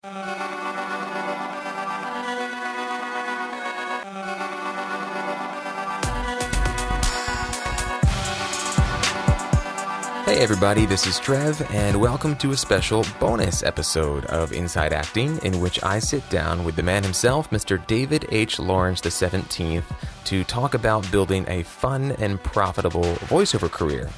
Hey everybody, this is Trev, and welcome to a special bonus episode of Inside Acting, in which I sit down with the man himself, Mr. David H. Lawrence XVII, to talk about building a fun and profitable voiceover career.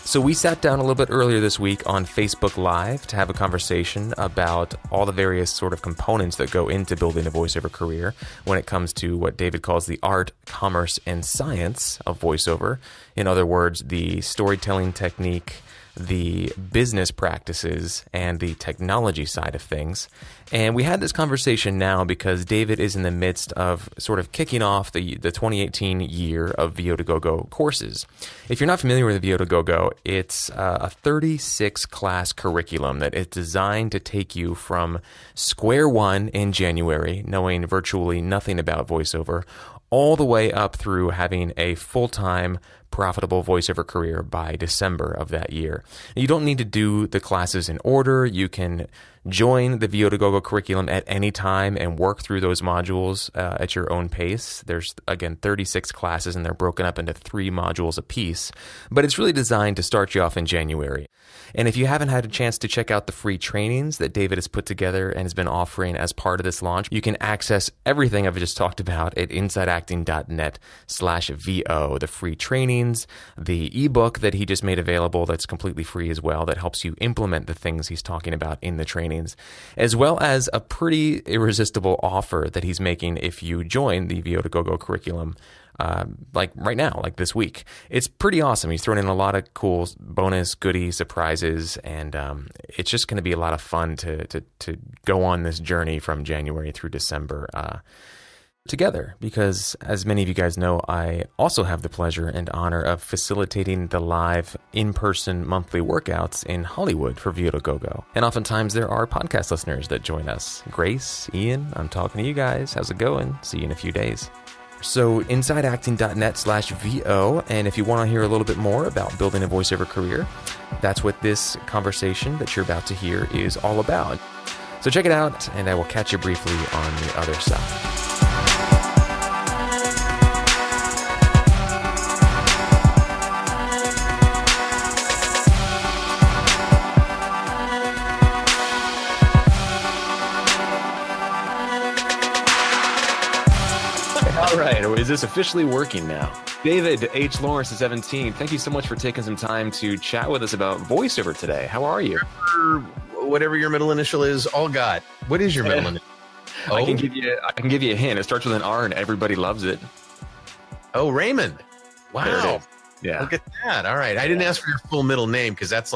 So we sat down a little bit earlier this week on Facebook Live to have a conversation about all the various sort of components that go into building a voiceover career when it comes to what David calls the art, commerce, and science of voiceover. In other words, the storytelling technique, the business practices, and the technology side of things. And we had this conversation now because David is in the midst of sort of kicking off the 2018 year of VO2GoGo courses. If you're not familiar with VO2GoGo, it's a 36-class curriculum that is designed to take you from square one in January, knowing virtually nothing about voiceover, all the way up through having a full-time profitable voiceover career by December of that year. You don't need to do the classes in order. You can join the VO2GoGo curriculum at any time and work through those modules at your own pace. There's, again, 36 classes, and they're broken up into 3 modules apiece. But it's really designed to start you off in January. And if you haven't had a chance to check out the free trainings that David has put together and has been offering as part of this launch, you can access everything I've just talked about at insideacting.net/VO, the free trainings, the ebook that he just made available that's completely free as well, that helps you implement the things he's talking about in the trainings, as well as a pretty irresistible offer that he's making if you join the VO2GoGo curriculum. Like right now, like this week. It's pretty awesome. He's thrown in a lot of cool bonus goodie surprises, and it's just going to be a lot of fun to go on this journey from January through December together, because as many of you guys know, I also have the pleasure and honor of facilitating the live in-person monthly workouts in Hollywood for VO2GoGo. And oftentimes there are podcast listeners that join us. Grace, Ian, I'm talking to you guys. How's it going? See you in a few days. So insideacting.net/VO, and if you want to hear a little bit more about building a voiceover career, that's what this conversation that you're about to hear is all about. So check it out, and I will catch you briefly on the other side. All right, is this officially working now? David H. Lawrence XVII, thank you so much for taking some time to chat with us about voiceover today. How are you? Whatever your middle initial is, all got. What is your middle initial? Oh. I can give you a hint. It starts with an R and everybody loves it. Oh, Raymond. Wow. Yeah. Look at that. All right. I didn't ask for your full middle name because that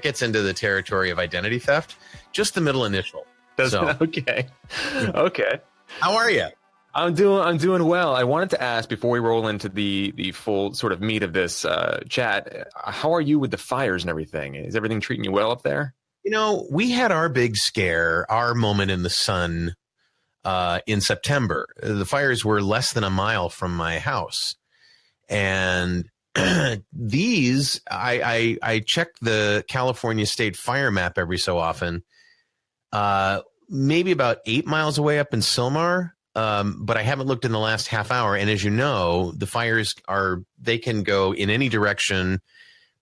gets into the territory of identity theft. Just the middle initial. Okay. Okay. How are you? I'm doing well. I wanted to ask before we roll into the full sort of meat of this chat, how are you with the fires and everything? Is everything treating you well up there? You know, we had our big scare, our moment in the sun in September. The fires were less than a mile from my house. And these, I check the California State Fire Map every so often, maybe about 8 miles away up in Sylmar. But I haven't looked in the last half hour. And as you know, the fires they can go in any direction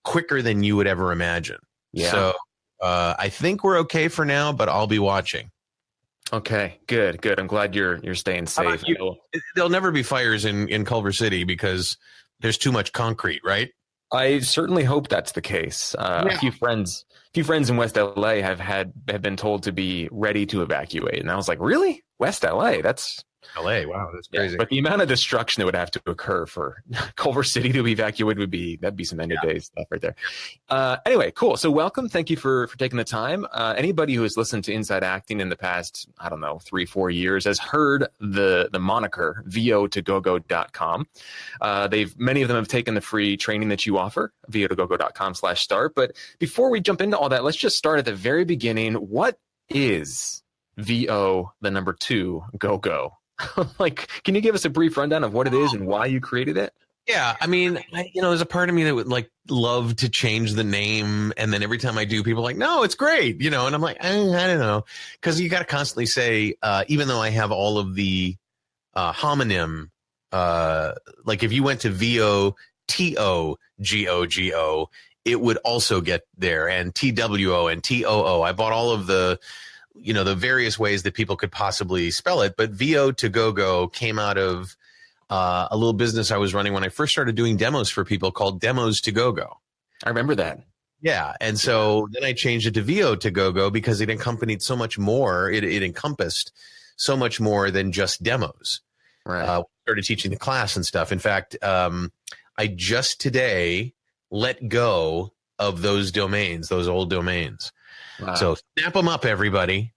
quicker than you would ever imagine. Yeah. So I think we're okay for now, but I'll be watching. Okay, good. I'm glad you're staying safe. There'll never be fires in Culver City because there's too much concrete, right? I certainly hope that's the case. Yeah. A few friends in West LA have been told to be ready to evacuate, and I was like, really? West LA? That's LA. Wow, that's crazy. Yeah, but the amount of destruction that would have to occur for Culver City to be evacuated that'd be some end of days stuff right there. Anyway, cool. So welcome. Thank you for taking the time. Anybody who has listened to Inside Acting in the past, 3-4 years has heard the moniker VO2GoGo.com. Many of them have taken the free training that you offer, VO2GoGo.com/start. But before we jump into all that, let's just start at the very beginning. What is VO, the number 2, GoGo? Like, can you give us a brief rundown of what it is and why you created it? Yeah, I mean, there's a part of me that would like love to change the name, and then every time I do, people are like, "No, it's great," and I'm like, I don't know, because you got to constantly say, even though I have all of the homonym, like if you went to VOTOGOGO, it would also get there, and TWO and TOO. I bought all of the the various ways that people could possibly spell it, but VO to go came out of a little business I was running when I first started doing demos for people called Demos to Go. I remember that. Yeah. And so then I changed it to VO to Go because it accompanied so much more. It encompassed so much more than just demos. Right. Started teaching the class and stuff. In fact, I just today let go of those domains, those old domains. Wow. So snap them up, everybody.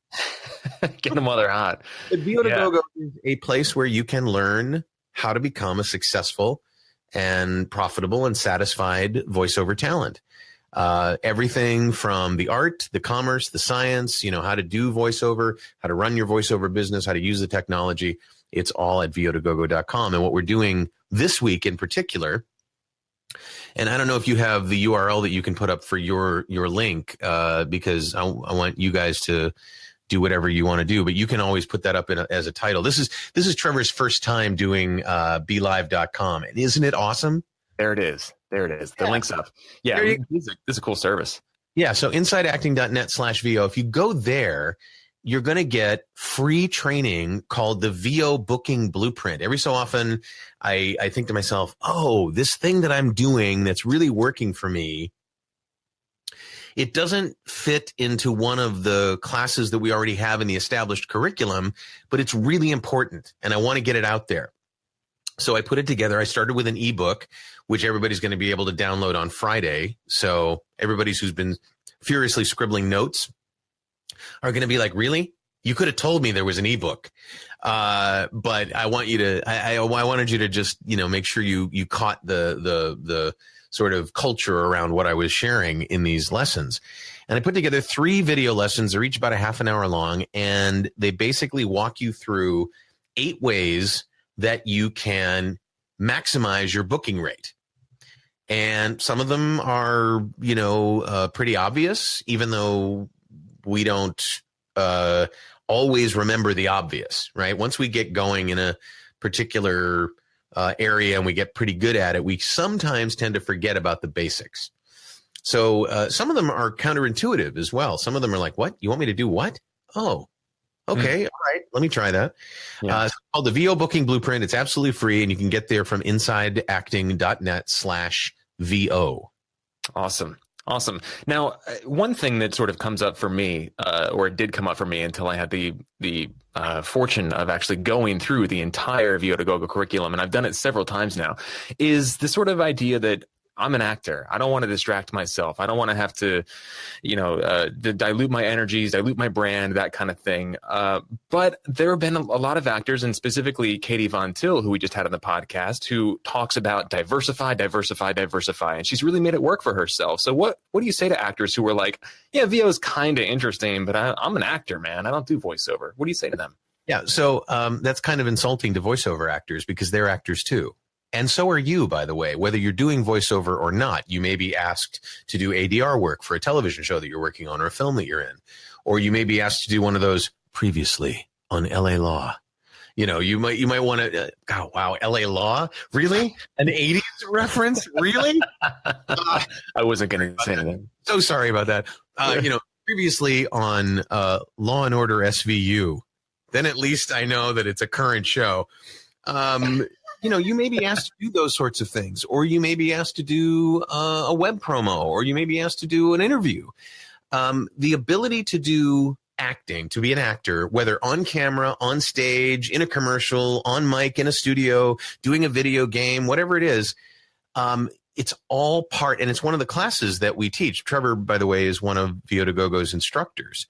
Get them while they're hot. But VO to Go is a place where you can learn how to become a successful and profitable and satisfied voiceover talent. Everything from the art, the commerce, the science, how to do voiceover, how to run your voiceover business, how to use the technology. It's all at votogogo.com. And what we're doing this week in particular, and I don't know if you have the URL that you can put up for your link, because I want you guys to do whatever you want to do, but you can always put that up as a title. This is Trevor's first time doing BeLive.com, and isn't it awesome? There it is. The link's up. Yeah, this is a cool service. Yeah, so insideacting.net/VO. If you go there, you're going to get free training called the VO Booking Blueprint. Every so often, I think to myself, oh, this thing that I'm doing that's really working for me, it doesn't fit into one of the classes that we already have in the established curriculum, but it's really important, and I want to get it out there. So I put it together. I started with an ebook, which everybody's going to be able to download on Friday. So everybody's who's been furiously scribbling notes are going to be like, really? You could have told me there was an ebook. But I want you to, I wanted you to just, make sure you caught the sort of culture around what I was sharing in these lessons. And I put together 3 video lessons. They're each about a half an hour long. And they basically walk you through 8 ways that you can maximize your booking rate. And some of them are, pretty obvious, even though we don't always remember the obvious, right? Once we get going in a particular area and we get pretty good at it, we sometimes tend to forget about the basics. So some of them are counterintuitive as well. Some of them are like, what? You want me to do what? Oh, okay. All right. Let me try that. Yeah. It's called the VO Booking Blueprint. It's absolutely free, and you can get there from insideacting.net/VO. Awesome. Now, one thing that sort of comes up for me, or it did come up for me until I had the fortune of actually going through the entire VO to Go curriculum, and I've done it several times now, is the sort of idea that I'm an actor. I don't want to distract myself. I don't want to have to, dilute my energies, dilute my brand, that kind of thing. But there have been a lot of actors, and specifically Katie Von Till, who we just had on the podcast, who talks about diversify. And she's really made it work for herself. So what do you say to actors who are like, yeah, VO is kind of interesting, but I'm an actor, man. I don't do voiceover. What do you say to them? Yeah. So that's kind of insulting to voiceover actors because they're actors too. And so are you, by the way, whether you're doing voiceover or not. You may be asked to do ADR work for a television show that you're working on or a film that you're in, or you may be asked to do one of those previously on LA Law. You might want to, God, wow, LA Law? Really? An 80s reference? Really? I wasn't going to say anything. So sorry about that. Previously on Law and Order SVU, then at least I know that it's a current show. You may be asked to do those sorts of things, or you may be asked to do a web promo, or you may be asked to do an interview. The ability to do acting, to be an actor, whether on camera, on stage, in a commercial, on mic, in a studio, doing a video game, whatever it is, it's all part, and it's one of the classes that we teach. Trevor, by the way, is one of VO to Go's instructors.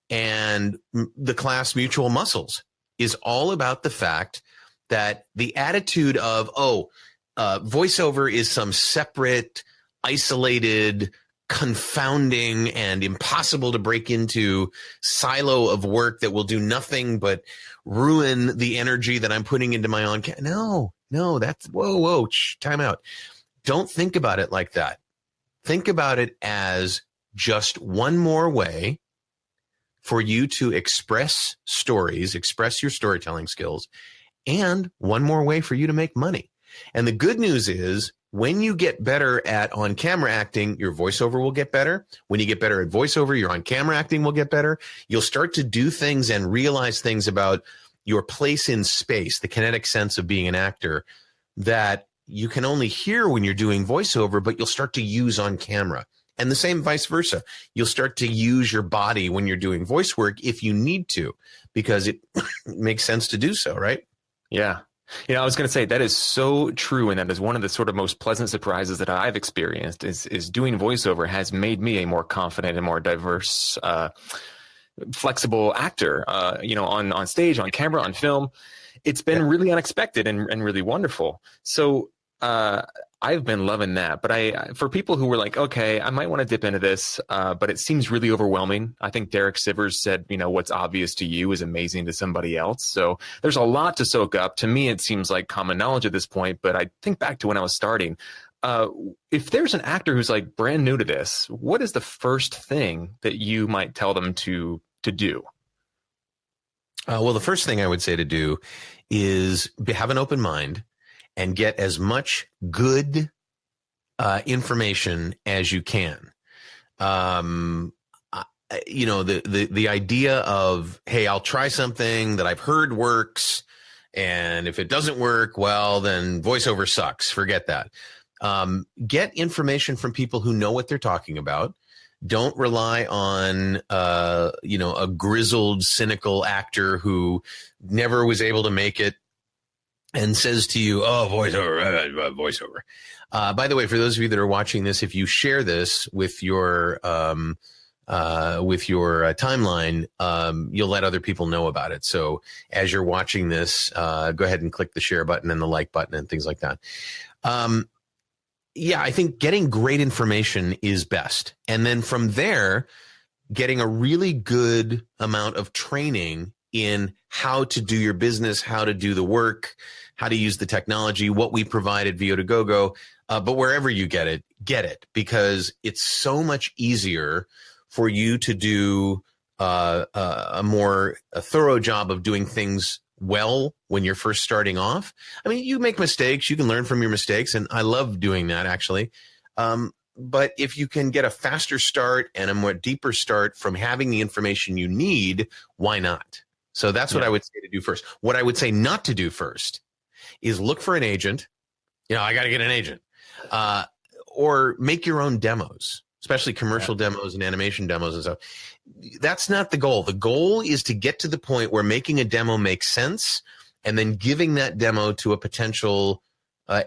And the class Mutual Muscles is all about the fact that the attitude of, voiceover is some separate, isolated confounding and impossible to break into silo of work that will do nothing but ruin the energy that I'm putting into my own. No, that's whoa, time out. Don't think about it like that. Think about it as just one more way for you to express stories, express your storytelling skills, and one more way for you to make money. And the good news is, when you get better at on-camera acting, your voiceover will get better. When you get better at voiceover, your on-camera acting will get better. You'll start to do things and realize things about your place in space, the kinetic sense of being an actor, that you can only hear when you're doing voiceover, but you'll start to use on camera. And the same vice versa. You'll start to use your body when you're doing voice work if you need to, because it makes sense to do so, right? Yeah. I was going to say that is so true. And that is one of the sort of most pleasant surprises that I've experienced is doing voiceover has made me a more confident and more diverse, flexible actor, on stage, on camera, on film. It's been really unexpected and really wonderful. So, I've been loving that, but for people who were like, okay, I might want to dip into this, but it seems really overwhelming. I think Derek Sivers said, what's obvious to you is amazing to somebody else. So there's a lot to soak up. To me, it seems like common knowledge at this point, but I think back to when I was starting. If there's an actor who's like brand new to this, what is the first thing that you might tell them to do? Well, the first thing I would say to do is have an open mind and get as much good information as you can. The idea of, hey, I'll try something that I've heard works, and if it doesn't work, well, then voiceover sucks. Forget that. Get information from people who know what they're talking about. Don't rely on, a grizzled, cynical actor who never was able to make it and says to you, oh, voiceover. By the way, for those of you that are watching this, if you share this with your timeline, you'll let other people know about it. So as you're watching this, go ahead and click the share button and the like button and things like that. I think getting great information is best. And then from there, getting a really good amount of training in how to do your business, how to do the work, how to use the technology, what we provide at VO2GoGo. But wherever you get it, because it's so much easier for you to do a more thorough job of doing things well when you're first starting off. I mean, you make mistakes, you can learn from your mistakes, and I love doing that, actually. But if you can get a faster start and a more deeper start from having the information you need, why not? So that's what I would say to do first. What I would say not to do first is look for an agent. I got to get an agent. Or make your own demos, especially commercial demos and animation demos and stuff. That's not the goal. The goal is to get to the point where making a demo makes sense, and then giving that demo to a potential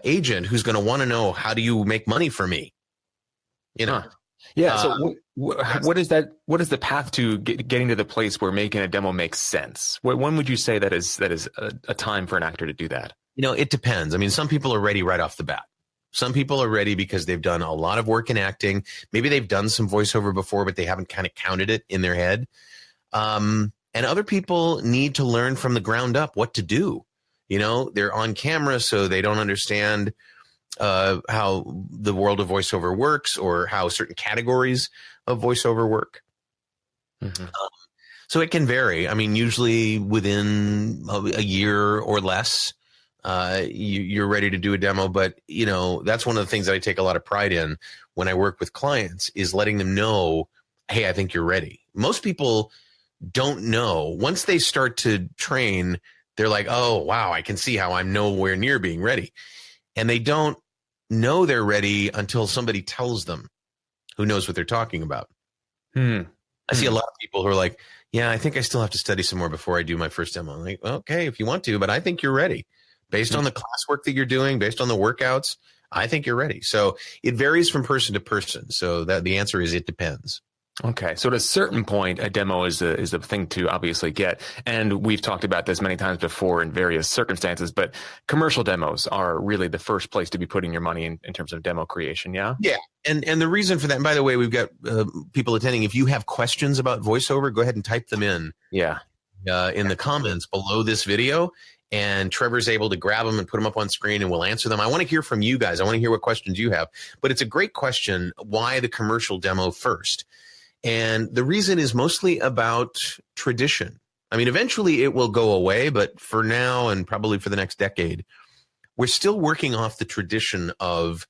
agent who's going to want to know, how do you make money for me? Yeah. So what is that? What is the path to getting to the place where making a demo makes sense? When would you say that is a time for an actor to do that? It depends. I mean, some people are ready right off the bat. Some people are ready because they've done a lot of work in acting. Maybe they've done some voiceover before, but they haven't kind of counted it in their head. And other people need to learn from the ground up what to do. They're on camera, so they don't understand how the world of voiceover works or how certain categories of voiceover work. Mm-hmm. So it can vary. I mean, usually within a year or less, you're ready to do a demo. But, that's one of the things that I take a lot of pride in when I work with clients, is letting them know, hey, I think you're ready. Most people don't know. Once they start to train, they're like, oh, wow, I can see how I'm nowhere near being ready. And they don't know they're ready until somebody tells them who knows what they're talking about. I see a lot of people who are like, yeah, I think I still have to study some more before I do my first demo. I'm like, okay, if you want to, but I think you're ready. Based on the classwork that you're doing, based on the workouts, I think you're ready. So it varies from person to person. So that the answer is, it depends. Okay, so at a certain point, a demo is the thing to obviously get, and we've talked about this many times before in various circumstances. But commercial demos are really the first place to be putting your money in terms of demo creation. Yeah, yeah, and the reason for that. And by the way, we've got people attending. If you have questions about voiceover, go ahead and type them in. Yeah, in the comments below this video, and Trevor's able to grab them and put them up on screen, and we'll answer them. I want to hear from you guys. I want to hear what questions you have. But it's a great question. Why the commercial demo first? And the reason is mostly about tradition. I mean, eventually it will go away, but for now and probably for the next decade, we're still working off the tradition of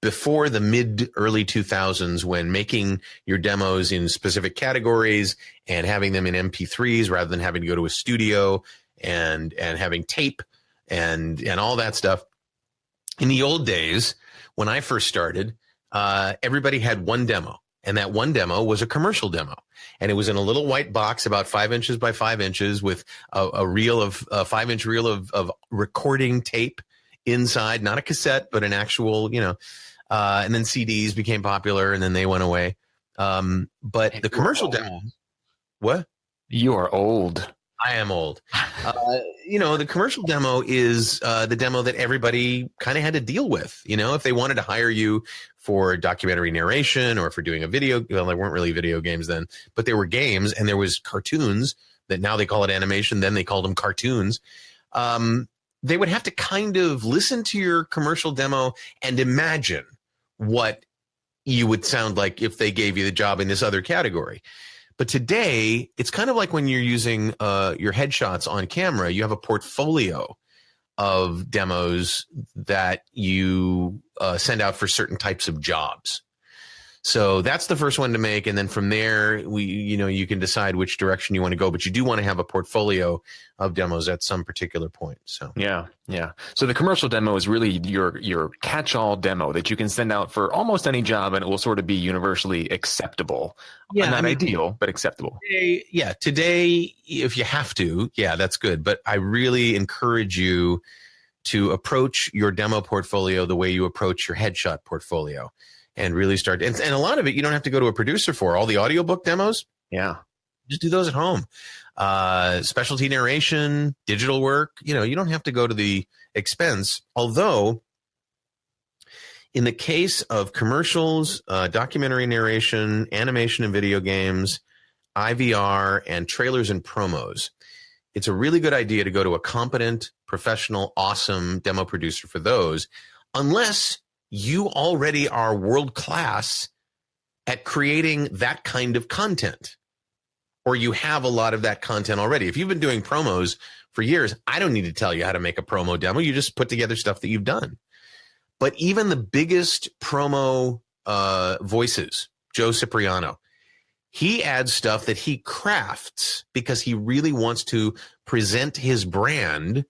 before the early 2000s, when making your demos in specific categories and having them in MP3s rather than having to go to a studio and having tape and all that stuff. In the old days, when I first started, everybody had one demo. And that one demo was a commercial demo. And it was in a little white box about 5 inches by 5 inches with a reel of 5-inch reel of recording tape inside, not a cassette, but an actual, and then CDs became popular and then they went away. But the commercial demo, what? You are old. I am old. The commercial demo is the demo that everybody kind of had to deal with. If they wanted to hire you for documentary narration or for doing a video, well, there weren't really video games then, but there were games and there was cartoons that now they call it animation. Then they called them cartoons. They would have to kind of listen to your commercial demo and imagine what you would sound like if they gave you the job in this other category. But today, it's kind of like when you're using your headshots on camera, you have a portfolio of demos that you send out for certain types of jobs. So that's the first one to make. And then from there, you can decide which direction you want to go, but you do want to have a portfolio of demos at some particular point. So yeah. So the commercial demo is really your catch-all demo that you can send out for almost any job, and it will sort of be universally acceptable. Yeah, not ideal, but acceptable. Today, if you have to, that's good. But I really encourage you to approach your demo portfolio the way you approach your headshot portfolio. And really start, and a lot of it you don't have to go to a producer for. All the audiobook demos, just do those at home. Specialty narration, digital work, you don't have to go to the expense. Although, in the case of commercials, documentary narration, animation and video games, IVR, and trailers and promos, it's a really good idea to go to a competent, professional, awesome demo producer for those, unless you already are world-class at creating that kind of content, or you have a lot of that content already. If you've been doing promos for years, I don't need to tell you how to make a promo demo. You just put together stuff that you've done. But even the biggest promo voices, Joe Cipriano, he adds stuff that he crafts because he really wants to present his brand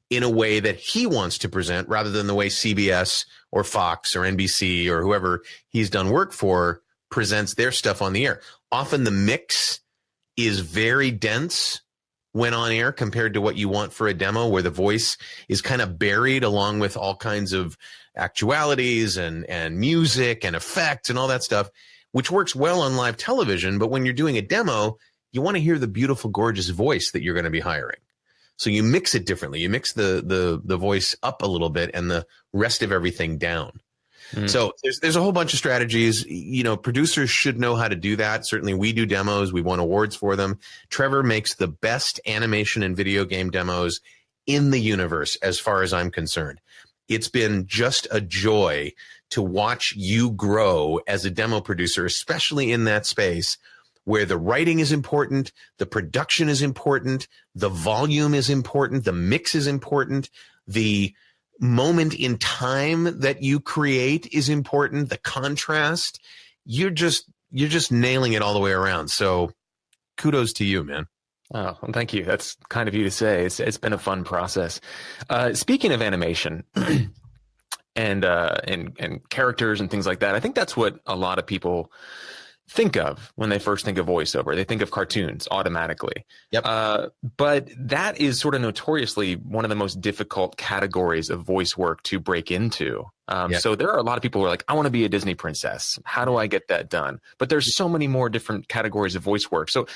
in a way that he wants to present rather than the way CBS or Fox or NBC or whoever he's done work for presents their stuff on the air. Often the mix is very dense when on air compared to what you want for a demo, where the voice is kind of buried along with all kinds of actualities and music and effects and all that stuff, which works well on live television. But when you're doing a demo, you want to hear the beautiful, gorgeous voice that you're going to be hiring. So you mix it differently. You mix the voice up a little bit and the rest of everything down. So there's a whole bunch of strategies. Producers should know how to do that. Certainly we do demos. We won awards for them. Trevor makes the best animation and video game demos in the universe, as far as I'm concerned. It's been just a joy to watch you grow as a demo producer, especially in that space where the writing is important, the production is important, the volume is important, the mix is important, the moment in time that you create is important, the contrast. You're just nailing it all the way around. So kudos to you, man. Oh, well, thank you. That's kind of you to say. It's been a fun process. Speaking of animation and characters and things like that, I think that's what a lot of people think of when they first think of voiceover. They think of cartoons automatically. Yep. But that is sort of notoriously one of the most difficult categories of voice work to break into. So there are a lot of people who are like, I want to be a Disney princess. How do I get that done? But there's so many more different categories of voice work. So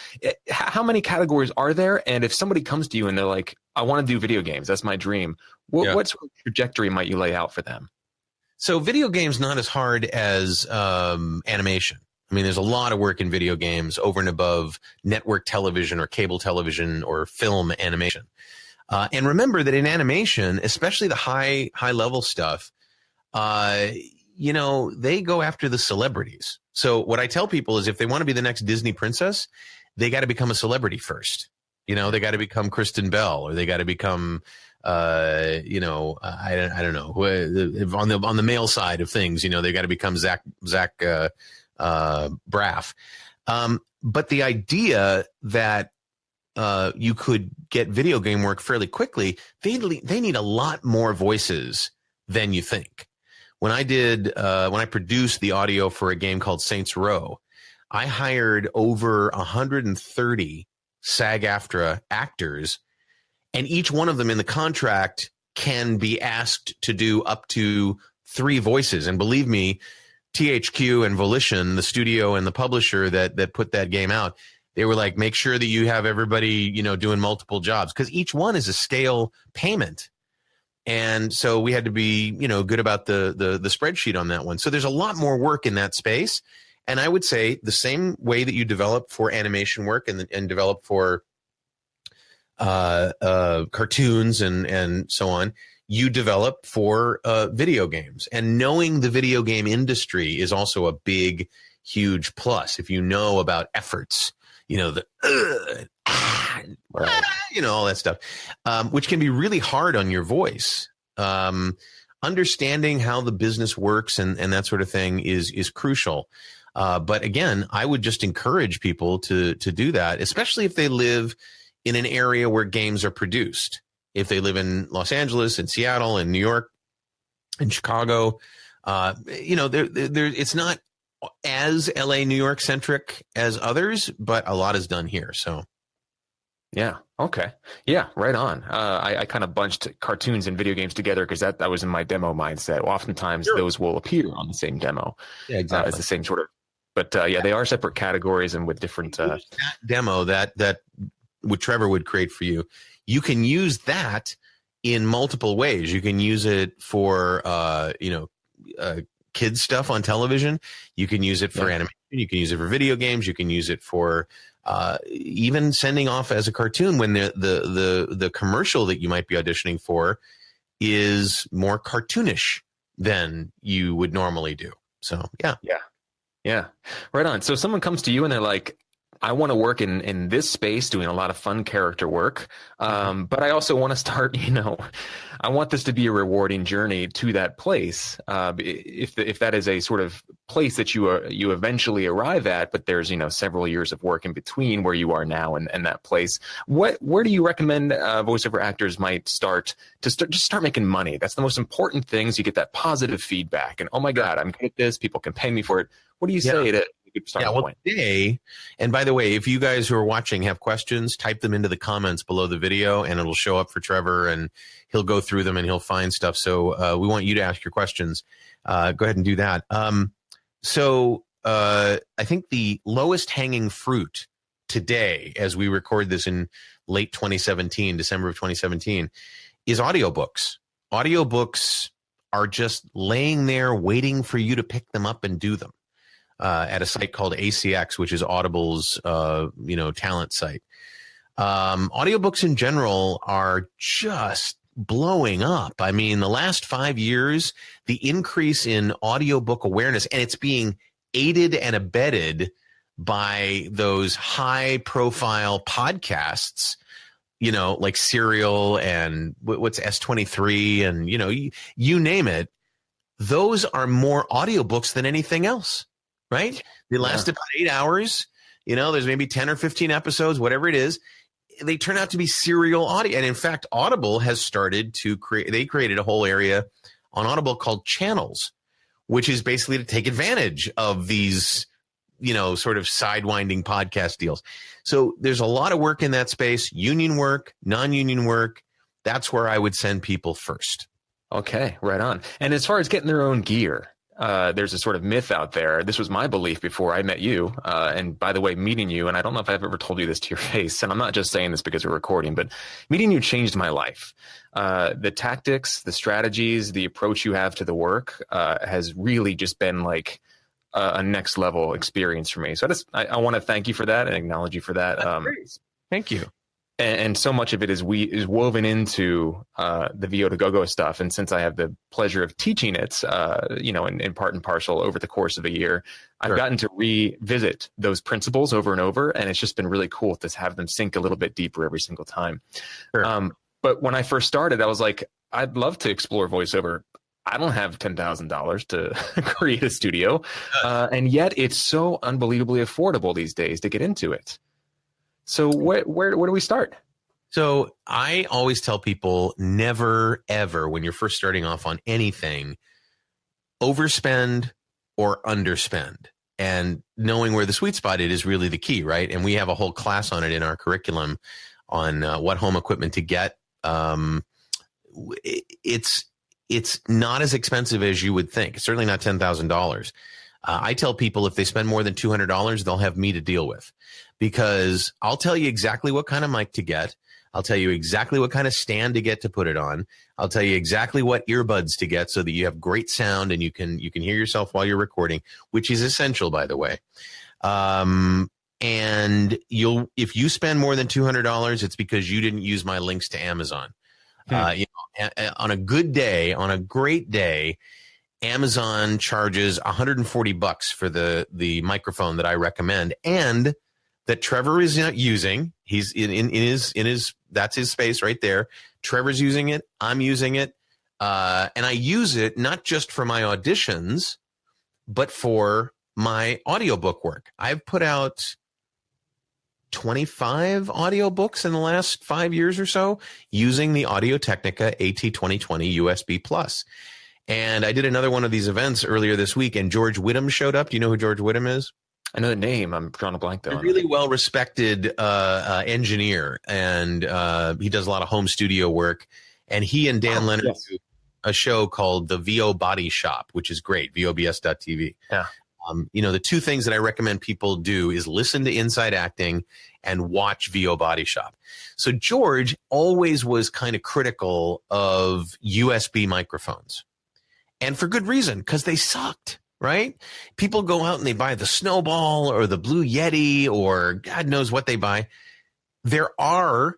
how many categories are there? And if somebody comes to you and they're like, I want to do video games, that's my dream. What sort of trajectory might you lay out for them? So video games not as hard as animation. I mean, there's a lot of work in video games over and above network television or cable television or film animation. And remember that in animation, especially the high level stuff, you know, they go after the celebrities. So what I tell people is if they want to be the next Disney princess, they got to become a celebrity first. You know, they got to become Kristen Bell, or they got to become, you know, I don't know, on the male side of things, you know, they got to become Zach Braff. But the idea that you could get video game work fairly quickly, they need a lot more voices than you think. When I produced the audio for a game called Saints Row, I hired over 130 SAG-AFTRA actors, and each one of them in the contract can be asked to do up to 3 voices. And believe me, THQ and Volition, the studio and the publisher that put that game out, they were like, make sure that you have everybody, you know, doing multiple jobs, because each one is a scale payment. And so we had to be, you know, good about the spreadsheet on that one. So there's a lot more work in that space. And I would say the same way that you develop for animation work and develop for cartoons and so on, you develop for video games. And knowing the video game industry is also a big, huge plus. If you know about efforts, you know, you know, all that stuff, which can be really hard on your voice. Understanding how the business works and that sort of thing is crucial. But again, I would just encourage people to do that, especially if they live in an area where games are produced. If they live in Los Angeles and Seattle and New York and Chicago, you know, it's not as LA, New York centric as others, but a lot is done here. So. Yeah. Okay. Yeah. Right on. I kind of bunched cartoons and video games together because that was in my demo mindset. Oftentimes those will appear on the same demo. Yeah, exactly. It's the same sort of, but yeah, they are separate categories and with different that demo that what Trevor would create for you. You can use that in multiple ways. You can use it for, you know, kids stuff on television. You can use it for animation. You can use it for video games. You can use it for even sending off as a cartoon when the commercial that you might be auditioning for is more cartoonish than you would normally do. So, yeah. Right on. So someone comes to you and they're like, I want to work in this space doing a lot of fun character work. But I also want to start, you know, I want this to be a rewarding journey to that place. If that is a sort of place that you eventually arrive at, but there's, you know, several years of work in between where you are now and that place. Where do you recommend voiceover actors might start making money? That's the most important thing, is you get that positive feedback and, oh my God, I'm good at this. People can pay me for it. What do you say to point? Today, and by the way, if you guys who are watching have questions, type them into the comments below the video and it'll show up for Trevor and he'll go through them and he'll find stuff. So we want you to ask your questions. Go ahead and do that. So I think the lowest hanging fruit today, as we record this in late 2017, December of 2017, is audiobooks. Audiobooks are just laying there waiting for you to pick them up and do them. At a site called ACX, which is Audible's, you know, talent site. Audiobooks in general are just blowing up. I mean, the last 5 years, the increase in audiobook awareness, and it's being aided and abetted by those high profile podcasts, you know, like Serial and what's S23 and, you know, you name it. Those are more audiobooks than anything else. Right? They last about 8 hours. You know, there's maybe 10 or 15 episodes, whatever it is. They turn out to be serial audio. And in fact, Audible has started to created a whole area on Audible called channels, which is basically to take advantage of these sort of sidewinding podcast deals. So there's a lot of work in that space, union work, non-union work. That's where I would send people first. Okay, right on. And as far as getting their own gear, there's a sort of myth out there. This was my belief before I met you. And by the way, meeting you, and I don't know if I've ever told you this to your face, and I'm not just saying this because we're recording, but meeting you changed my life. The tactics, the strategies, the approach you have to the work has really just been like a next level experience for me. So I want to thank you for that and acknowledge you for that. Thank you. And so much of it is woven into the VO to Go-Go stuff. And since I have the pleasure of teaching it, in part and parcel over the course of a year, I've gotten to revisit those principles over and over. And it's just been really cool to have them sink a little bit deeper every single time. Sure. But when I first started, I was like, I'd love to explore voiceover. I don't have $10,000 to create a studio. And yet it's so unbelievably affordable these days to get into it. So where do we start? So I always tell people never, ever, when you're first starting off on anything, overspend or underspend. And knowing where the sweet spot is really the key, right? And we have a whole class on it in our curriculum on what home equipment to get. It's not as expensive as you would think. It's certainly not $10,000. I tell people if they spend more than $200, they'll have me to deal with, because I'll tell you exactly what kind of mic to get. I'll tell you exactly what kind of stand to get to put it on. I'll tell you exactly what earbuds to get so that you have great sound and you can hear yourself while you're recording, which is essential, by the way. And if you spend more than $200, it's because you didn't use my links to Amazon. On a good day, on a great day, Amazon charges $140 for the microphone that I recommend and that Trevor is not using. He's in his that's his space right there. Trevor's using it. I'm using it. And I use it not just for my auditions, but for my audiobook work. I've put out 25 audiobooks in the last 5 years or so using the Audio-Technica AT2020 USB Plus. And I did another one of these events earlier this week, and George Whittam showed up. Do you know who George Whittam is? I know the name. I'm drawing a blank, though. A really well-respected engineer, and he does a lot of home studio work. And he and Dan Leonard do a show called The VO Body Shop, which is great, VOBS.tv. Yeah. The two things that I recommend people do is listen to Inside Acting and watch VO Body Shop. So George always was kind of critical of USB microphones. And for good reason, because they sucked, right? People go out and they buy the Snowball or the Blue Yeti or God knows what they buy. There are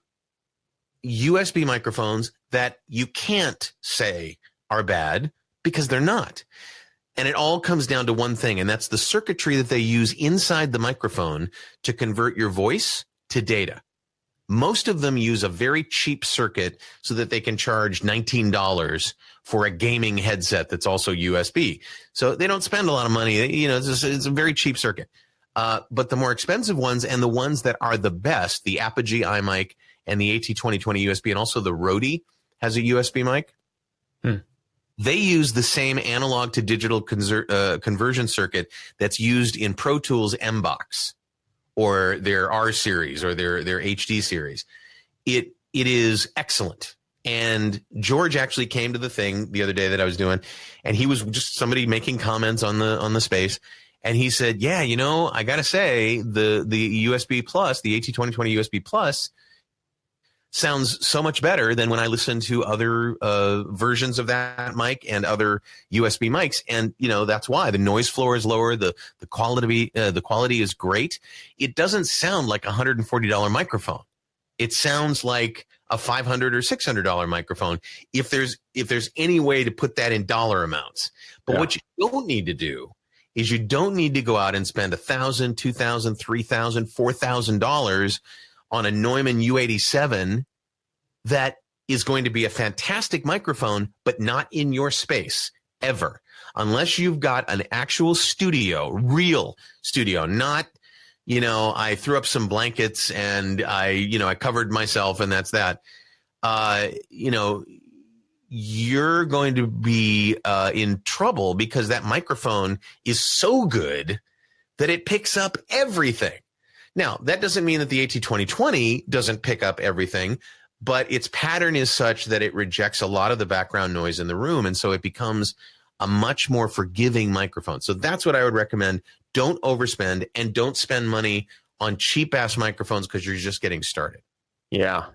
USB microphones that you can't say are bad because they're not. And it all comes down to one thing, and that's the circuitry that they use inside the microphone to convert your voice to data. Most of them use a very cheap circuit so that they can charge $19 for a gaming headset that's also USB. So they don't spend a lot of money. It's a very cheap circuit. But the more expensive ones and the ones that are the best, the Apogee iMic and the AT2020 USB, and also the Rode has a USB mic. They use the same analog to digital conversion circuit that's used in Pro Tools MBox or their R series or their HD series. It is excellent. And George actually came to the thing the other day that I was doing, and he was just somebody making comments on the space. And he said, yeah, I got to say the USB Plus, the AT2020 USB Plus sounds so much better than when I listen to other versions of that mic and other USB mics. And, that's why the noise floor is lower. The quality is great. It doesn't sound like a $140 microphone. It sounds like a $500 or $600 microphone. If there's any way to put that in dollar amounts, but what you don't need to do is you don't need to go out and spend $1,000, $2,000, $3,000, $4,000 on a Neumann U87 that is going to be a fantastic microphone, but not in your space ever, unless you've got an actual studio, real studio, not, I threw up some blankets and I covered myself and that's that. You're going to be in trouble because that microphone is so good that it picks up everything. Now, that doesn't mean that the AT2020 doesn't pick up everything, but its pattern is such that it rejects a lot of the background noise in the room. And so it becomes a much more forgiving microphone. So that's what I would recommend. Don't overspend and don't spend money on cheap ass microphones because you're just getting started. Yeah.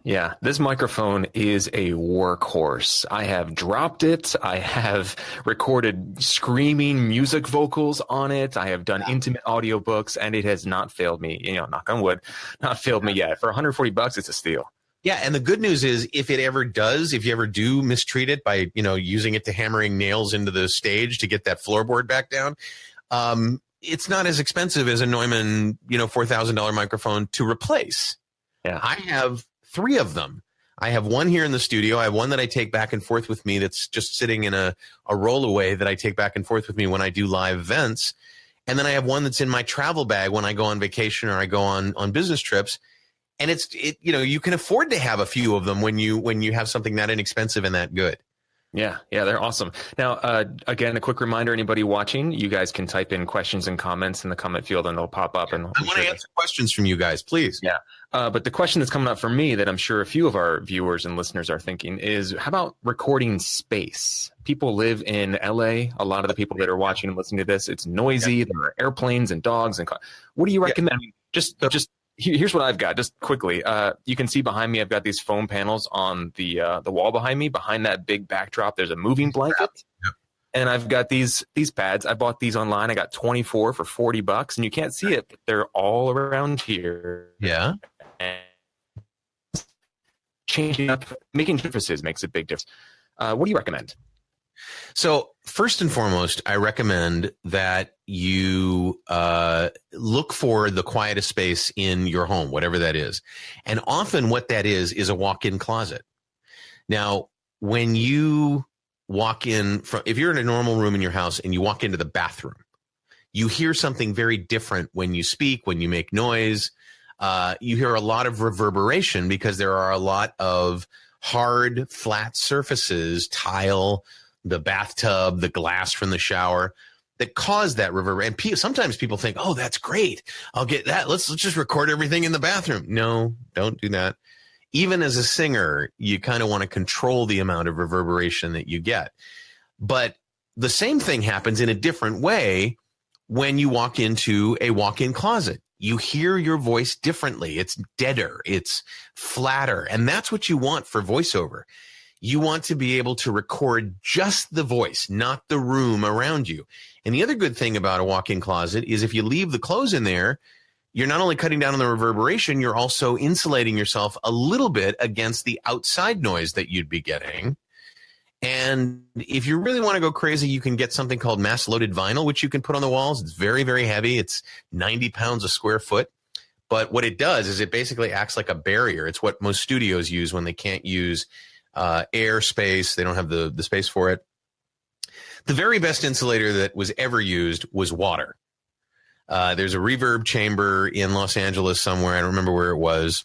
This microphone is a workhorse. I have dropped it. I have recorded screaming music vocals on it. I have done intimate audiobooks, and it has not failed me. Knock on wood, not failed me yet. For $140, it's a steal. Yeah, and the good news is if you ever do mistreat it by, using it to hammering nails into the stage to get that floorboard back down, it's not as expensive as a Neumann, $4,000 microphone to replace. Yeah. I have 3 of them. I have one here in the studio. I have one that I take back and forth with me that's just sitting in a rollaway that I take back and forth with me when I do live events. And then I have one that's in my travel bag when I go on vacation or I go on business trips. And you can afford to have a few of them when you have something that inexpensive and that good. Yeah, they're awesome. Now, again, a quick reminder, anybody watching, you guys can type in questions and comments in the comment field and they'll pop up. And I want to answer questions from you guys, please. Yeah. But the question that's coming up for me that I'm sure a few of our viewers and listeners are thinking is, how about recording space? People live in LA. A lot of the people that are watching and listening to this, it's noisy. Yeah. There are airplanes and dogs. What do you recommend? Yeah. Just here's what I've got, just quickly. You can see behind me, I've got these foam panels on the wall behind me. Behind that big backdrop, there's a moving blanket. Yep. And I've got these pads. I bought these online. I got 24 for $40, and you can't see it, but they're all around here. Yeah. And changing up, making differences makes a big difference. What do you recommend? So first and foremost, I recommend that you look for the quietest space in your home, whatever that is. And often what that is a walk-in closet. Now, when you walk in if you're in a normal room in your house and you walk into the bathroom, you hear something very different when you speak, when you make noise. You hear a lot of reverberation because there are a lot of hard, flat surfaces, tile, the bathtub, the glass from the shower that cause that reverberation. And sometimes people think, oh, that's great. I'll get that. Let's just record everything in the bathroom. No, don't do that. Even as a singer, you kind of want to control the amount of reverberation that you get. But the same thing happens in a different way when you walk into a walk-in closet. You hear your voice differently. It's deader. It's flatter. And that's what you want for voiceover. You want to be able to record just the voice, not the room around you. And the other good thing about a walk-in closet is if you leave the clothes in there, you're not only cutting down on the reverberation, you're also insulating yourself a little bit against the outside noise that you'd be getting. And if you really want to go crazy, you can get something called mass-loaded vinyl, which you can put on the walls. It's very, very heavy. It's 90 pounds a square foot. But what it does is it basically acts like a barrier. It's what most studios use when they can't use air space. They don't have the space for it. The very best insulator that was ever used was water. There's a reverb chamber in Los Angeles somewhere. I don't remember where it was.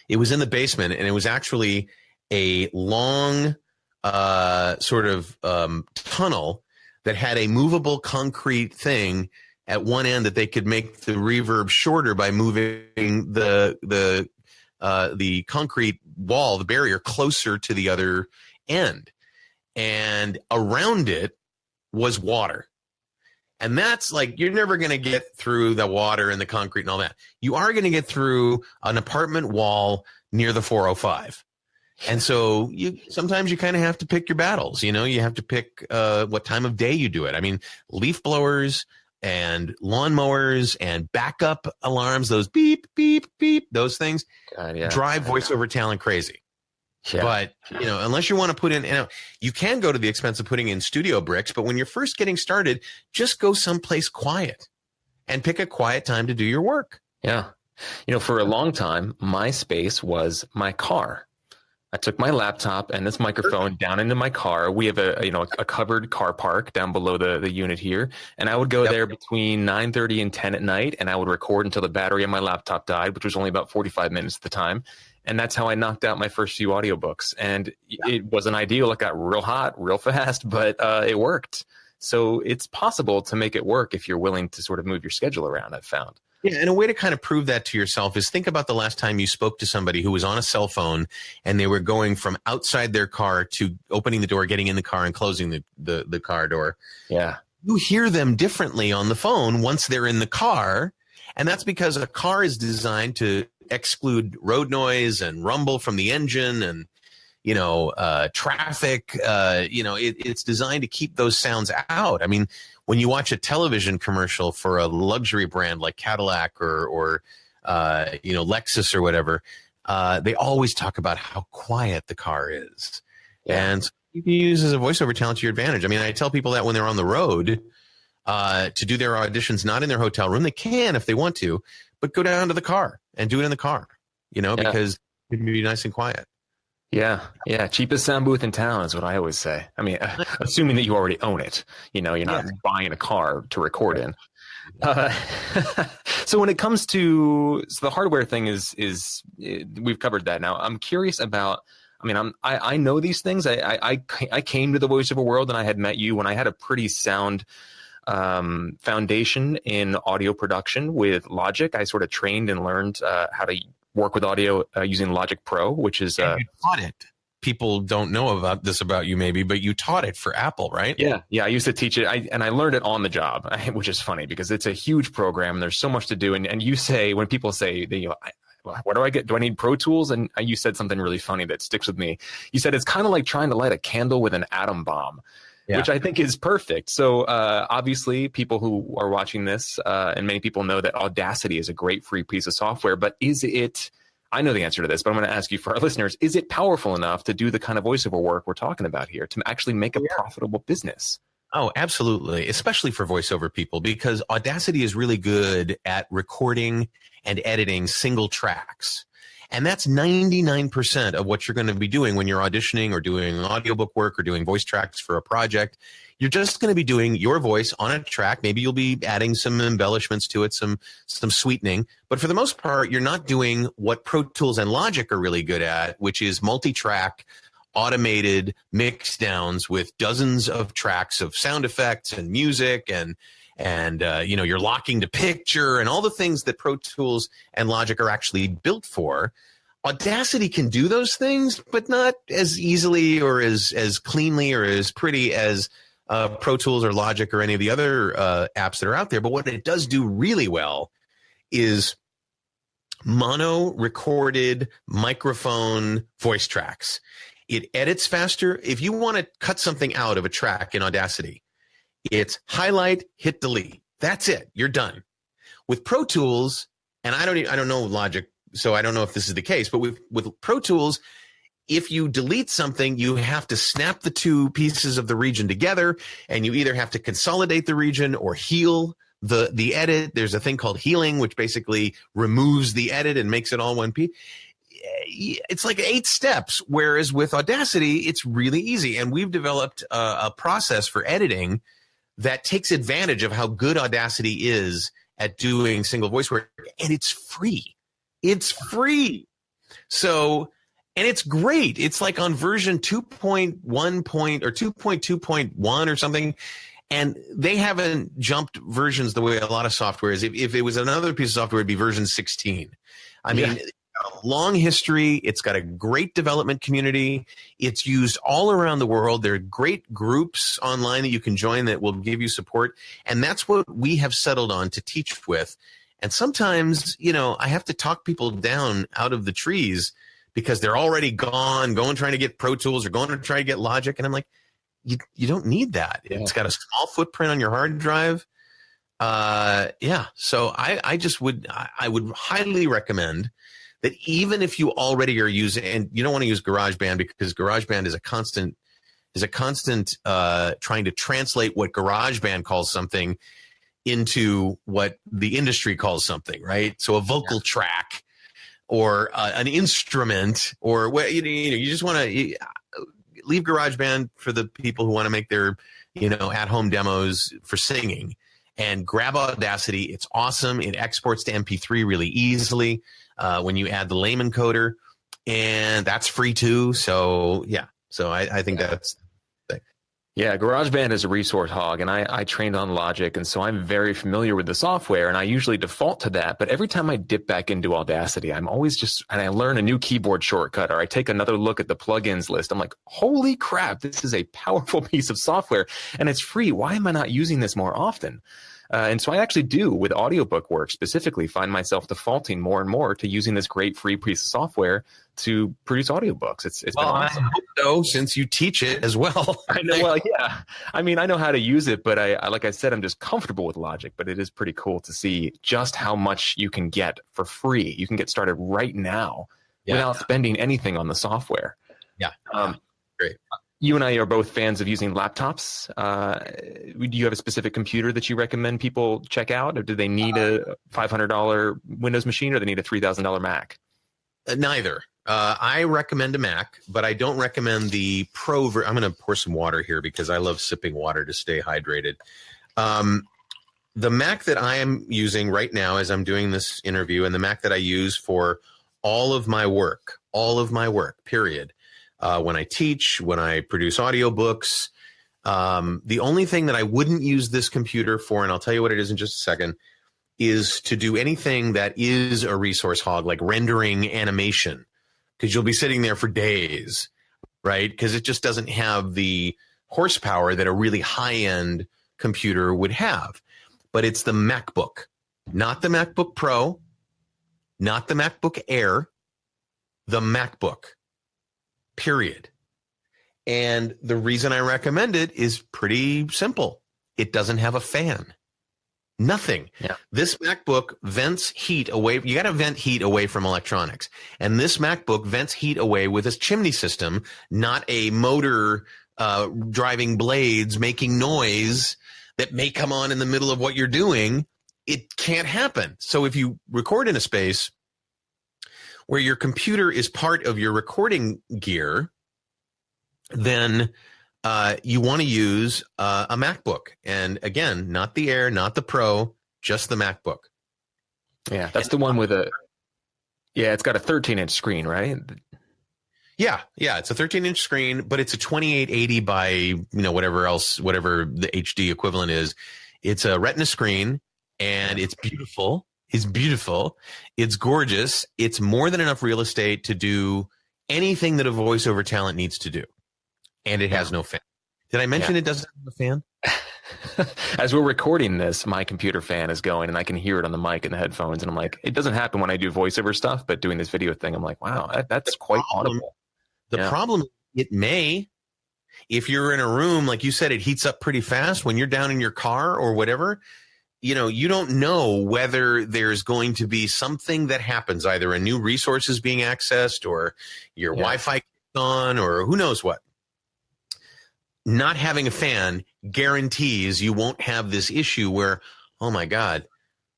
It was in the basement, and it was actually a long tunnel that had a movable concrete thing at one end that they could make the reverb shorter by moving the concrete wall, the barrier, closer to the other end. And around it was water. And that's like, you're never going to get through the water and the concrete and all that. You are going to get through an apartment wall near the 405. And so sometimes you kind of have to pick your battles. You have to pick what time of day you do it. I mean, leaf blowers and lawnmowers and backup alarms, those beep, beep, beep, those things drive voiceover talent crazy. Yeah. But, unless you want to put in, you can go to the expense of putting in studio bricks, but when you're first getting started, just go someplace quiet and pick a quiet time to do your work. Yeah. For a long time, my space was my car. I took my laptop and this microphone down into my car. We have a covered car park down below the unit here. And I would go there between 9:30 and 10 at night, and I would record until the battery on my laptop died, which was only about 45 minutes at the time. And that's how I knocked out my first few audiobooks. And it wasn't ideal. It got real hot, real fast, but it worked. So it's possible to make it work if you're willing to sort of move your schedule around, I've found. Yeah, and a way to kind of prove that to yourself is think about the last time you spoke to somebody who was on a cell phone and they were going from outside their car to opening the door, getting in the car, and closing the car door. Yeah. You hear them differently on the phone once they're in the car, and that's because a car is designed to exclude road noise and rumble from the engine and traffic. It's designed to keep those sounds out. I mean, when you watch a television commercial for a luxury brand like Cadillac or Lexus or whatever, they always talk about how quiet the car is. Yeah. And you can use as a voiceover talent to your advantage. I mean, I tell people that when they're on the road to do their auditions, not in their hotel room. They can if they want to, but go down to the car and do it in the car, because it can be nice and quiet. Yeah. Cheapest sound booth in town is what I always say. I mean, assuming that you already own it, you're not buying a car to record in. So when it comes to the hardware thing is we've covered that. Now I'm curious about, I know these things. I came to the voiceover world and I had met you when I had a pretty sound foundation in audio production with Logic. I sort of trained and learned how to work with audio using Logic Pro, which is you taught it. People don't know about you maybe, but you taught it for Apple, right? Yeah. I used to teach it, and I learned it on the job, which is funny because it's a huge program. And there's so much to do, and you say, when people say, what do I get? Do I need Pro Tools? And you said something really funny that sticks with me. You said it's kind of like trying to light a candle with an atom bomb. Yeah. Which I think is perfect. So obviously, people who are watching this, and many people know that Audacity is a great free piece of software, but is it, I know the answer to this, but I'm going to ask you for our listeners, is it powerful enough to do the kind of voiceover work we're talking about here, to actually make a profitable business? Oh, absolutely, especially for voiceover people, because Audacity is really good at recording and editing single tracks. And that's 99% of what you're going to be doing when you're auditioning or doing audiobook work or doing voice tracks for a project. You're just going to be doing your voice on a track. Maybe you'll be adding some embellishments to it, some sweetening. But for the most part, you're not doing what Pro Tools and Logic are really good at, which is multi-track, automated mix downs with dozens of tracks of sound effects and music and you're locking to picture and all the things that Pro Tools and Logic are actually built for. Audacity can do those things, but not as easily or as cleanly or as pretty as Pro Tools or Logic or any of the other apps that are out there. But what it does do really well is mono recorded microphone voice tracks. It edits faster. If you want to cut something out of a track in Audacity, it's highlight, hit delete. That's it. You're done. With Pro Tools, and I don't know Logic, so I don't know if this is the case, but with Pro Tools, if you delete something, you have to snap the two pieces of the region together, and you either have to consolidate the region or heal the edit. There's a thing called healing, which basically removes the edit and makes it all one piece. It's like 8 steps, whereas with Audacity, it's really easy. And we've developed a process for editing that takes advantage of how good Audacity is at doing single voice work, and it's free. It's free. So, and it's great. It's like on version 2.1 or 2.2.1 or something, and they haven't jumped versions the way a lot of software is. If it was another piece of software, it'd be version 16. I mean, a long history. It's got a great development community. It's used all around the world. There are great groups online that you can join that will give you support. And that's what we have settled on to teach with. And sometimes, I have to talk people down out of the trees because they're already going trying to get Pro Tools or going to try to get Logic. And I'm like, you don't need that. Yeah. It's got a small footprint on your hard drive. So I would highly recommend that even if you already are using, and you don't want to use GarageBand because GarageBand is a constant trying to translate what GarageBand calls something into what the industry calls something, right? So a vocal track or an instrument or what you just want to leave GarageBand for the people who want to make their at-home demos for singing, and grab Audacity. It's awesome. It exports to MP3 really easily when you add the layman coder, and that's free too. So I think that's the thing. Yeah, GarageBand is a resource hog, and I trained on Logic, and so I'm very familiar with the software, and I usually default to that. But every time I dip back into Audacity, I'm always and I learn a new keyboard shortcut, or I take another look at the plugins list. I'm like, holy crap, this is a powerful piece of software, and it's free. Why am I not using this more often? And so I actually do, with audiobook work specifically, find myself defaulting more and more to using this great free piece of software to produce audiobooks. It's been awesome. I hope so, since you teach it as well. I know. Well, yeah. I mean, I know how to use it, but I like I said, I'm just comfortable with Logic. But it is pretty cool to see just how much you can get for free. You can get started right now without spending anything on the software. Yeah. Great. You and I are both fans of using laptops. Do you have a specific computer that you recommend people check out? Or do they need a $500 Windows machine, or they need a $3,000 Mac? Neither. I recommend a Mac, but I don't recommend the Pro. I'm going to pour some water here because I love sipping water to stay hydrated. The Mac that I am using right now as I'm doing this interview, and the Mac that I use for all of my work, period, when I teach, when I produce audiobooks, the only thing that I wouldn't use this computer for, and I'll tell you what it is in just a second, is to do anything that is a resource hog, like rendering animation, because you'll be sitting there for days, right? Because it just doesn't have the horsepower that a really high-end computer would have. But it's the MacBook, not the MacBook Pro, not the MacBook Air, the MacBook, period. And the reason I recommend it is pretty simple. It doesn't have a fan. Nothing. Yeah. This MacBook vents heat away. You got to vent heat away from electronics. And this MacBook vents heat away with its chimney system, not a motor driving blades making noise that may come on in the middle of what you're doing. It can't happen. So if you record in a space where your computer is part of your recording gear, then you want to use a MacBook. And again, not the Air, not the Pro, just the MacBook. Yeah, that's the one with it's got a 13-inch screen, right? Yeah, it's a 13-inch screen, but it's a 2880 by, whatever the HD equivalent is. It's a Retina screen, and it's beautiful. It's beautiful. It's gorgeous. It's more than enough real estate to do anything that a voiceover talent needs to do. And it has no fan. Did I mention it doesn't have a fan? As we're recording this, my computer fan is going, and I can hear it on the mic and the headphones. And I'm like, it doesn't happen when I do voiceover stuff, but doing this video thing, I'm like, wow, that's quite audible. The problem, it may, if you're in a room, like you said, it heats up pretty fast when you're down in your car or whatever. You don't know whether there's going to be something that happens, either a new resource is being accessed or your Wi-Fi on or who knows what. Not having a fan guarantees you won't have this issue where, oh my God,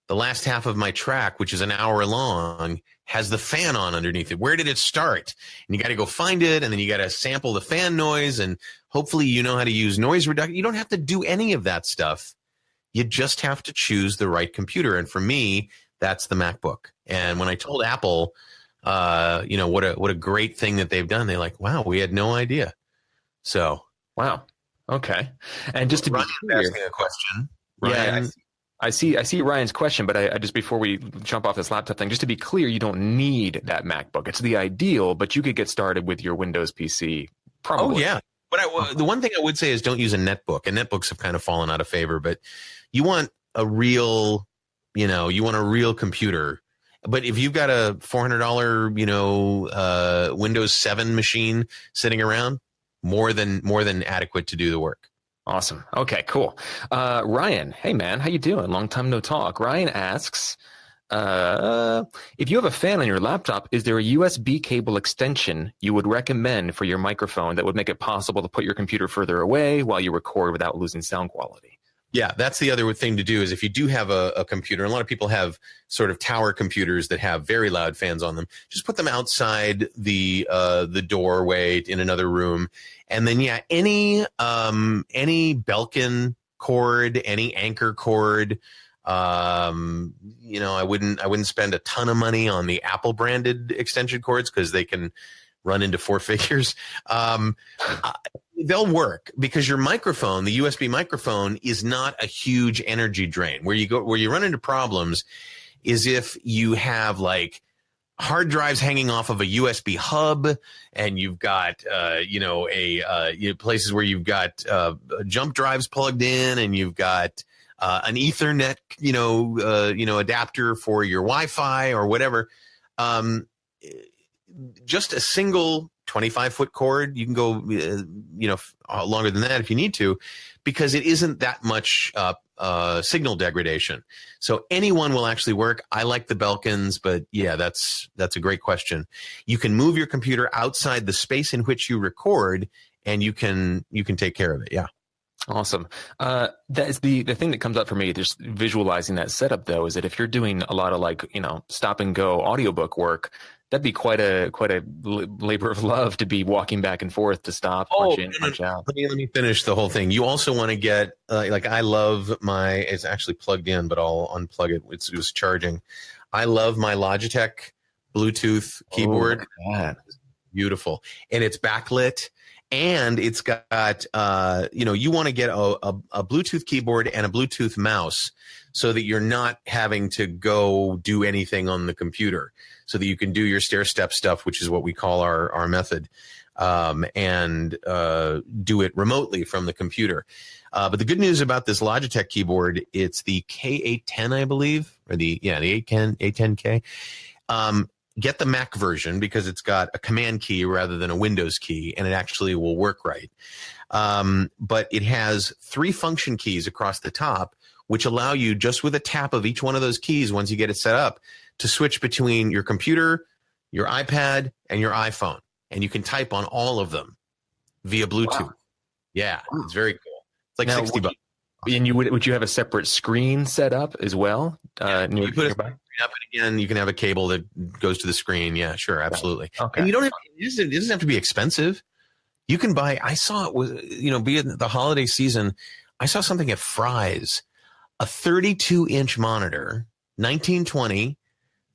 the last half of my track, which is an hour long, has the fan on underneath it. Where did it start? And you got to go find it, and then you got to sample the fan noise, and hopefully you know how to use noise reduction. You don't have to do any of that stuff. You just have to choose the right computer. And for me, that's the MacBook. And when I told Apple, what a great thing that they've done, they're like, wow, we had no idea. So. Wow. Okay. And just to be clear, asking a question. Ryan, I see Ryan's question, but I just, before we jump off this laptop thing, just to be clear, you don't need that MacBook. It's the ideal, but you could get started with your Windows PC. Probably. Oh yeah. But the one thing I would say is don't use a netbook. And netbooks have kind of fallen out of favor, but you want a real, computer. But if you've got a $400, Windows 7 machine sitting around, more than adequate to do the work. Awesome. Okay, cool. Ryan, hey man, how you doing? Long time no talk. Ryan asks, if you have a fan on your laptop, is there a USB cable extension you would recommend for your microphone that would make it possible to put your computer further away while you record without losing sound quality? Yeah, that's the other thing to do is if you do have a computer, and a lot of people have sort of tower computers that have very loud fans on them, just put them outside the doorway in another room. And then, any Belkin cord, any Anchor cord, I wouldn't spend a ton of money on the Apple branded extension cords because they can run into four figures. they'll work because your microphone, the USB microphone, is not a huge energy drain. Where you run into problems is if you have like hard drives hanging off of a USB hub, and you've got places where you've got jump drives plugged in, and you've got an Ethernet adapter for your Wi-Fi or whatever. Just a single 25-foot cord, you can go longer than that if you need to, because it isn't that much signal degradation. So anyone will actually work. I like the Belkins, but yeah, that's a great question. You can move your computer outside the space in which you record, and you can take care of it. Yeah. Awesome. That's the thing that comes up for me, just visualizing that setup though, is that if you're doing a lot of stop and go audiobook work, that'd be quite a labor of love to be walking back and forth to stop, punch in, punch out. Let me finish the whole thing. You also want to get I love it's actually plugged in, but I'll unplug it. It was charging. I love my Logitech Bluetooth keyboard. Beautiful. And it's backlit. And it's got, you want to get a Bluetooth keyboard and a Bluetooth mouse so that you're not having to go do anything on the computer, so that you can do your stair-step stuff, which is what we call our method, and do it remotely from the computer. But the good news about this Logitech keyboard, it's the K810, I believe, or the 810K. Get the Mac version because it's got a command key rather than a Windows key, and it actually will work right. But it has 3 function keys across the top, which allow you, just with a tap of each one of those keys, once you get it set up, to switch between your computer, your iPad, and your iPhone. And you can type on all of them via Bluetooth. Wow. Yeah, it's very cool. It's like now, $60. And would you have a separate screen set up as well? You put it up, and again, you can have a cable that goes to the screen. Yeah, sure, absolutely. Okay. And you don't have, it doesn't have to be expensive. You can buy. I saw it was be it the holiday season. I saw something at Fry's, a 32-inch monitor, 1920.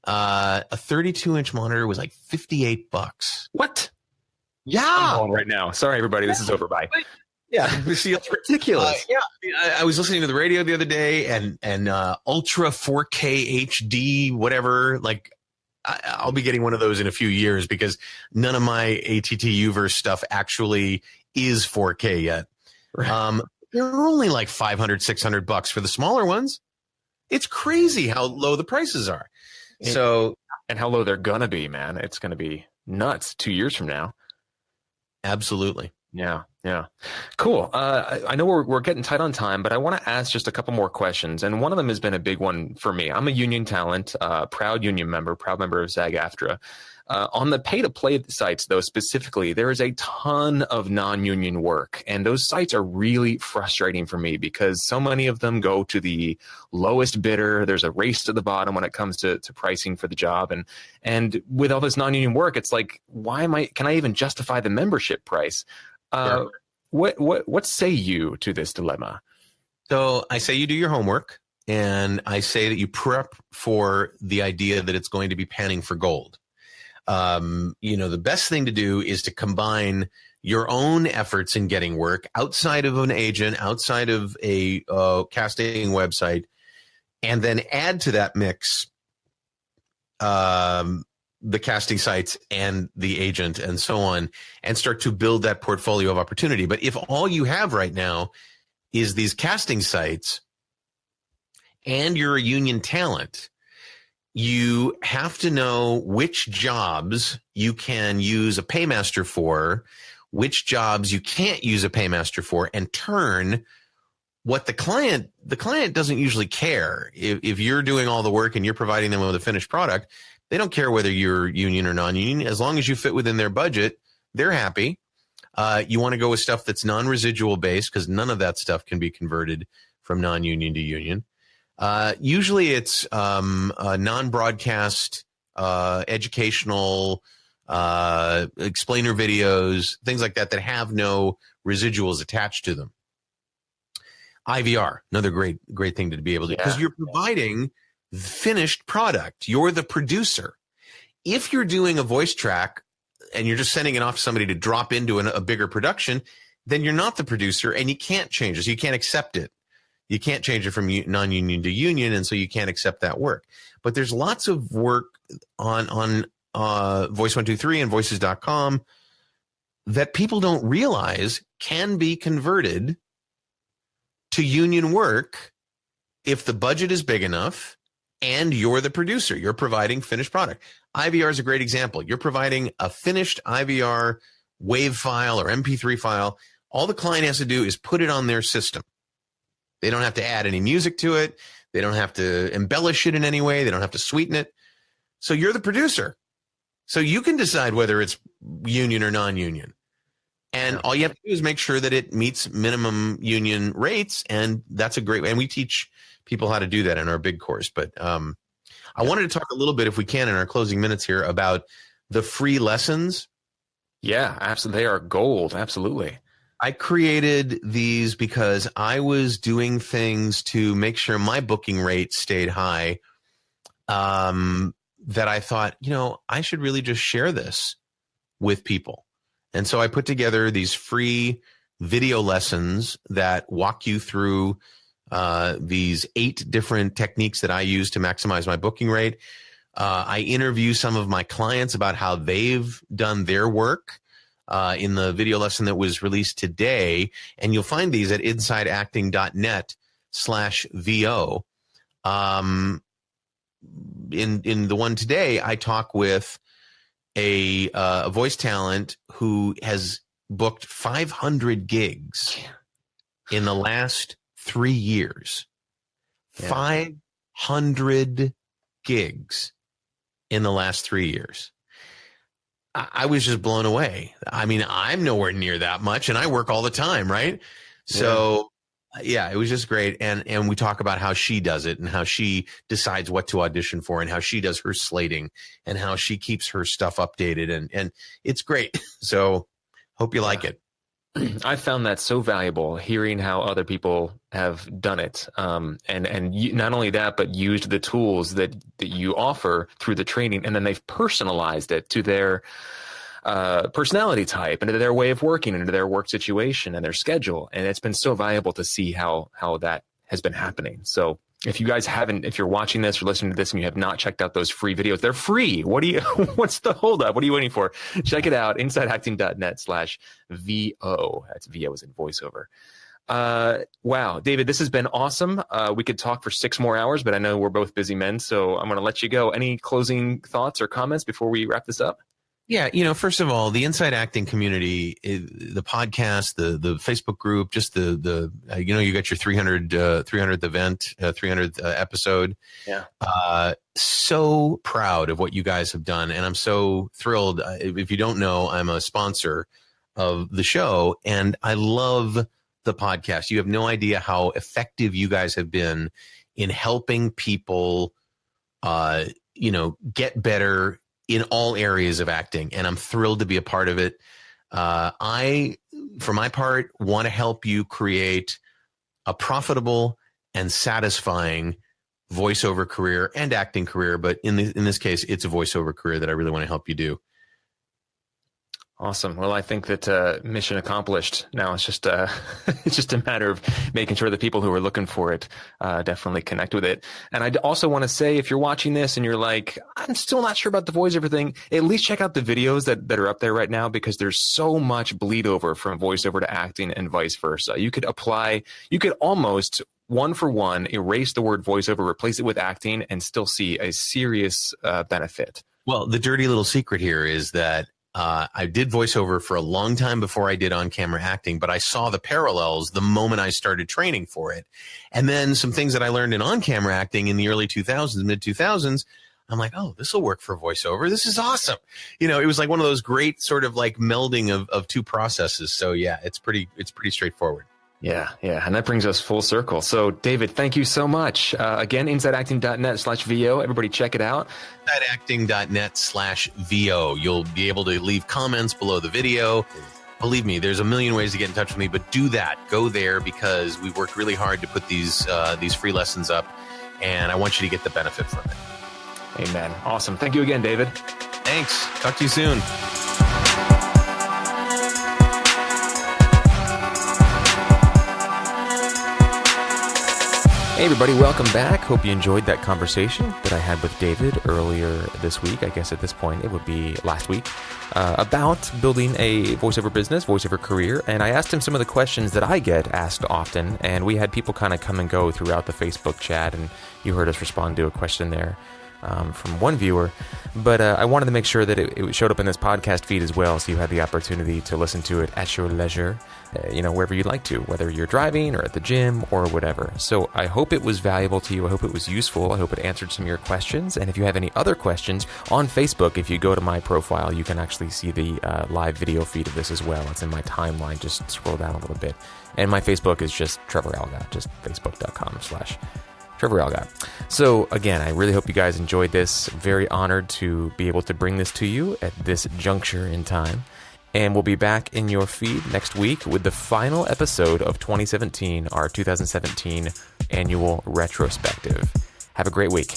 A 32-inch monitor was like $58. What? Yeah. I'm going right now. Sorry, everybody. This is over. Bye. Yeah, see, it's ridiculous. I was listening to the radio the other day, and Ultra 4K HD, whatever. Like, I'll be getting one of those in a few years because none of my ATT-Uverse stuff actually is 4K yet. Right. They're only like $500, $600 for the smaller ones. It's crazy how low the prices are. And how low they're gonna be, man. It's gonna be nuts 2 years from now. Absolutely. Yeah. Cool. I know we're getting tight on time, but I want to ask just a couple more questions. And one of them has been a big one for me. I'm a union talent, proud union member, proud member of SAG-AFTRA. On the pay-to-play sites, though, specifically, there is a ton of non-union work. And those sites are really frustrating for me because so many of them go to the lowest bidder. There's a race to the bottom when it comes to pricing for the job. And with all this non-union work, it's like, can I even justify the membership price? Sure. What say you to this dilemma? So I say you do your homework, and I say that you prep for the idea that it's going to be panning for gold. The best thing to do is to combine your own efforts in getting work outside of an agent, outside of a casting website, and then add to that mix the casting sites and the agent and so on, and start to build that portfolio of opportunity. But if all you have right now is these casting sites and you're a union talent, you have to know which jobs you can use a paymaster for, which jobs you can't use a paymaster for, and turn what the client doesn't usually care. If you're doing all the work and you're providing them with a finished product, they don't care whether you're union or non-union. As long as you fit within their budget, they're happy. You want to go with stuff that's non-residual based because none of that stuff can be converted from non-union to union. Usually it's non-broadcast, educational, explainer videos, things like that have no residuals attached to them. IVR, another great thing to be able to, because you're providing finished product. You're the producer. If you're doing a voice track and you're just sending it off to somebody to drop into a bigger production, then you're not the producer, and you can't change it. So you can't accept it. You can't change it from non-union to union, and so you can't accept that work. But there's lots of work on Voice123 and Voices.com that people don't realize can be converted to union work if the budget is big enough and you're the producer. You're providing finished product. IVR is a great example. You're providing a finished IVR WAV file or MP3 file. All the client has to do is put it on their system. They don't have to add any music to it. They don't have to embellish it in any way. They don't have to sweeten it. So you're the producer. So you can decide whether it's union or non-union. And all you have to do is make sure that it meets minimum union rates. And that's a great way. And we teach people how to do that in our big course. But I wanted to talk a little bit, if we can, in our closing minutes here about the free lessons. Yeah, absolutely. They are gold. Absolutely. I created these because I was doing things to make sure my booking rate stayed high, that I thought, I should really just share this with people. And so I put together these free video lessons that walk you through these 8 different techniques that I use to maximize my booking rate. I interview some of my clients about how they've done their work in the video lesson that was released today. And you'll find these at insideacting.net/VO. In the one today, I talk with a voice talent who has booked 500 gigs in the last 3 years. Yeah. 500 gigs in the last 3 years. I was just blown away. I mean, I'm nowhere near that much, and I work all the time, right? So, yeah, it was just great. And we talk about how she does it and how she decides what to audition for and how she does her slating and how she keeps her stuff updated. And it's great. So hope you like it. I found that so valuable, hearing how other people have done it. And you, not only that, but used the tools that you offer through the training, and then they've personalized it to their personality type and to their way of working and to their work situation and their schedule. And it's been so valuable to see how that has been happening. So if you guys haven't, if you're watching this or listening to this and you have not checked out those free videos, they're free. What's the holdup? What are you waiting for? Check it out. InsideActing.net/VO. That's VO as in voiceover. Wow, David, this has been awesome. We could talk for 6 more hours, but I know we're both busy men, so I'm going to let you go. Any closing thoughts or comments before we wrap this up? Yeah, first of all, the Inside Acting community, the podcast, the Facebook group, just the you got your 300th event, 300th episode. Yeah. So proud of what you guys have done, and I'm so thrilled. If you don't know, I'm a sponsor of the show, and I love the podcast. You have no idea how effective you guys have been in helping people, get better in all areas of acting, and I'm thrilled to be a part of it. I, for my part, want to help you create a profitable and satisfying voiceover career and acting career, but in this case, it's a voiceover career that I really want to help you do. Awesome. Well, I think that mission accomplished. Now it's just it's just a matter of making sure that people who are looking for it definitely connect with it. And I also want to say, if you're watching this and you're like, I'm still not sure about the voiceover thing, at least check out the videos that are up there right now, because there's so much bleed over from voiceover to acting and vice versa. You could almost 1-for-1 erase the word voiceover, replace it with acting, and still see a serious benefit. Well, the dirty little secret here is that I did voiceover for a long time before I did on-camera acting, but I saw the parallels the moment I started training for it. And then some things that I learned in on-camera acting in the early 2000s, mid-2000s, I'm like, oh, this will work for voiceover. This is awesome. It was like one of those great sort of like melding of two processes. So yeah, it's pretty straightforward. Yeah. And that brings us full circle. So, David, thank you so much. Again, InsideActing.net/VO. Everybody check it out. InsideActing.net/VO. You'll be able to leave comments below the video. Believe me, there's a million ways to get in touch with me, but do that. Go there, because we worked really hard to put these free lessons up, and I want you to get the benefit from it. Amen. Awesome. Thank you again, David. Thanks. Talk to you soon. Hey everybody, welcome back. Hope you enjoyed that conversation that I had with David earlier this week. I guess at this point it would be last week, about building a voiceover business, voiceover career. And I asked him some of the questions that I get asked often, and we had people kind of come and go throughout the Facebook chat, and you heard us respond to a question there from one viewer. But I wanted to make sure that it showed up in this podcast feed as well, so you had the opportunity to listen to it at your leisure, wherever you'd like to, whether you're driving or at the gym or whatever. So I hope it was valuable to you. I hope it was useful. I hope it answered some of your questions. And if you have any other questions on Facebook, if you go to my profile, you can actually see the live video feed of this as well. It's in my timeline. Just scroll down a little bit. And my Facebook is just Trevor Algatt, just facebook.com/Trevor Algatt. So again, I really hope you guys enjoyed this. Very honored to be able to bring this to you at this juncture in time. And we'll be back in your feed next week with the final episode of 2017, our 2017 annual retrospective. Have a great week.